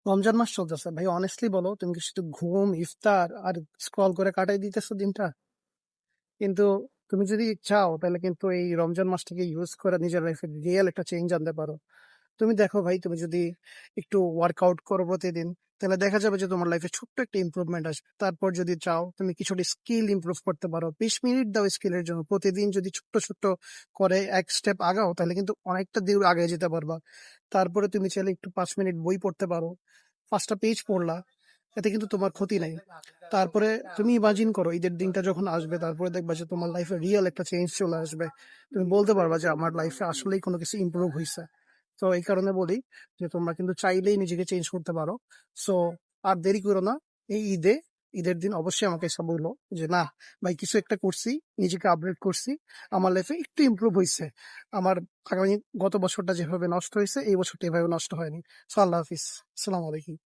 রমজান মাস চলতেছে ভাই, অনেস্টলি বলো, তুমি কি শুধু ঘুম, ইফতার আর স্ক্রল করে কাটাই দিতেছো দিনটা? কিন্তু তুমি যদি চাও তাহলে কিন্তু এই রমজান মাসটাকে ইউজ করে নিজের লাইফে রিয়েল একটা চেঞ্জ আনতে পারো। তুমি দেখো ভাই, তুমি যদি একটু ওয়ার্কআউট করো প্রতিদিন, তাহলে দেখা যাবে যে তোমার লাইফে ছোট্ট একটা ইমপ্রুভমেন্ট আসবে। তারপর যদি চাও তুমি কিছুটা স্কিল ইমপ্রুভ করতে পারো, 20 মিনিট দাও স্কিলের জন্য প্রতিদিন। যদি ছোট্ট ছোট্ট করে এক স্টেপ আগাও তাহলে কিন্তু অনেকটা দূর আগে যেতে পারবা। তারপরে তুমি চাইলে একটু 5 মিনিট বই পড়তে পারো, 5টা পেজ পড়লা, এতে কিন্তু তোমার ক্ষতি নাই। তারপরে তুমি ইমাজিন করো ঈদের দিনটা যখন আসবে, তারপরে দেখবা যে তোমার লাইফে রিয়েল একটা চেঞ্জ চলে আসবে। তুমি বলতে পারবা যে আমার লাইফে আসলেই কোনো কিছু ইমপ্রুভ হয়েছে। তো এই কারণে বলি যে তোমরা কিন্তু চাইলেই নিজেকে চেঞ্জ করতে পারো। সো আর দেরি করো না। এই ঈদের দিন অবশ্যই আমাকে এসে বললো যে না ভাই, কিছু একটা করছি, নিজেকে আপডেট করছি, আমার লাইফে একটু ইমপ্রুভ হয়েছে। আমার আগামী গত বছরটা যেভাবে নষ্ট হয়েছে এই বছরটা এভাবে নষ্ট হয়নি। সো আল্লাহ হাফিজ, আসসালামু আলাইকুম।